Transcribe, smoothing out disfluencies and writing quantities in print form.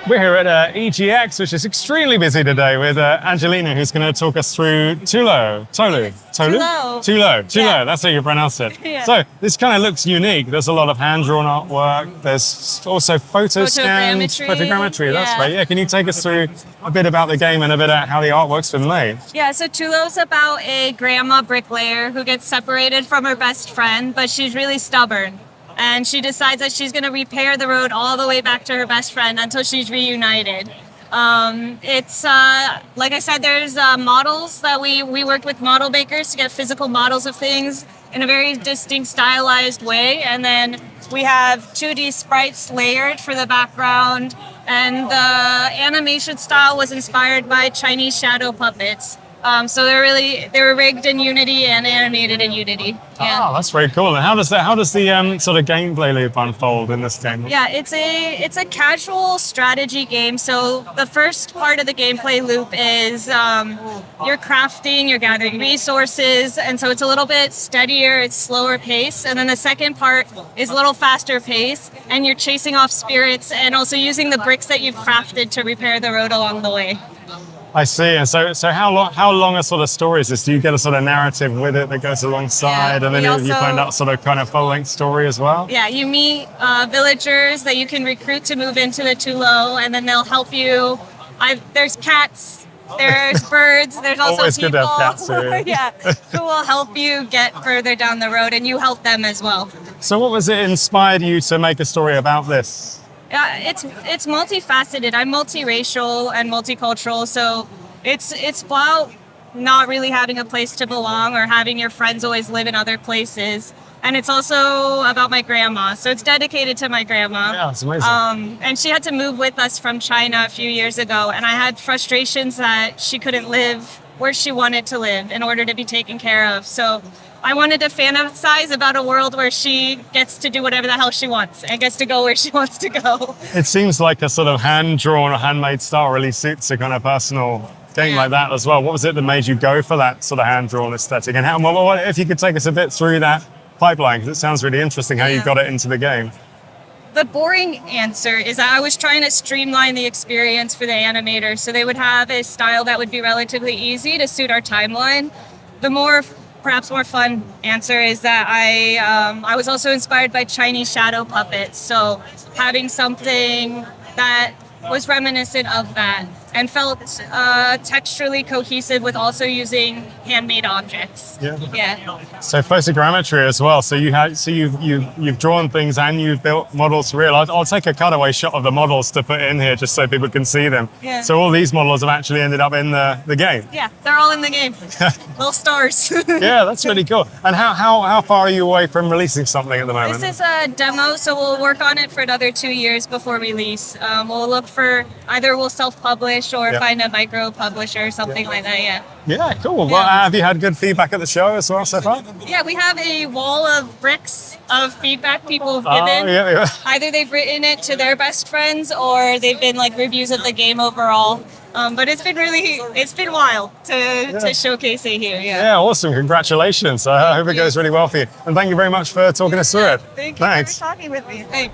We're here at EGX, which is extremely busy today, with Angelina, who's going to talk us through Tulou. Yeah. That's how you pronounce it. Yeah. So this kind of looks unique. There's a lot of hand-drawn artwork. There's also photo scans, photogrammetry. That's yeah. right. Yeah. Can you take us through a bit about the game and a bit about how the artwork's been made? Yeah, so Tulou's about a grandma bricklayer who gets separated from her best friend, but she's really stubborn. And she decides that she's going to repair the road all the way back to her best friend until she's reunited. It's like I said, there's models that we worked with model makers to get physical models of things in a very distinct stylized way. And then we have 2D sprites layered for the background. And the animation style was inspired by Chinese shadow puppets. So they were rigged in Unity and animated in Unity. Yeah. Oh, that's very cool. And how does the sort of gameplay loop unfold in this game? Yeah, it's a casual strategy game. So the first part of the gameplay loop is you're crafting, you're gathering resources, and so it's a little bit steadier, it's slower pace. And then the second part is a little faster pace, and you're chasing off spirits and also using the bricks that you've crafted to repair the road along the way. I see. And so how long a sort of story is this? Do you get a sort of narrative with it that goes alongside, and then you find out sort of kind of full-length story as well? Yeah, you meet villagers that you can recruit to move into the Tulou, and then they'll help you. There's cats, there's birds, there's also always people good to have cats too. yeah, who will help you get further down the road, and you help them as well. So what was it inspired you to make a story about this? It's multifaceted. I'm multiracial and multicultural, so it's about not really having a place to belong or having your friends always live in other places. And it's also about my grandma, so it's dedicated to my grandma. Yeah, it's amazing. And she had to move with us from China a few years ago, and I had frustrations that she couldn't live where she wanted to live in order to be taken care of. So I wanted to fantasize about a world where she gets to do whatever the hell she wants and gets to go where she wants to go. It seems like a sort of hand-drawn or handmade style really suits a kind of personal game like that as well. What was it that made you go for that sort of hand-drawn aesthetic? And what if you could take us a bit through that pipeline, because it sounds really interesting how you got it into the game. The boring answer is that I was trying to streamline the experience for the animators so they would have a style that would be relatively easy to suit our timeline. The perhaps more fun answer is that I was also inspired by Chinese shadow puppets, so having something that was reminiscent of that and felt texturally cohesive with also using handmade objects. Yeah. So photogrammetry as well. So you've drawn things and you've built models for real. I'll take a cutaway shot of the models to put in here just so people can see them. Yeah. So all these models have actually ended up in the game. Yeah, they're all in the game. Little stars. Yeah, that's really cool. And how far are you away from releasing something at the moment? This is a demo, so we'll work on it for another 2 years before release. We'll look for either we'll self-publish or find a micro publisher or something like that. Yeah, cool. Well, have you had good feedback at the show as well so far? Yeah, we have a wall of bricks of feedback people have given. Either they've written it to their best friends or they've been like reviews of the game overall. But it's been wild to showcase it here. Yeah, awesome. Congratulations. I hope it goes really well for you. And thank you very much for talking us through it. Thank you for talking with me. Thanks.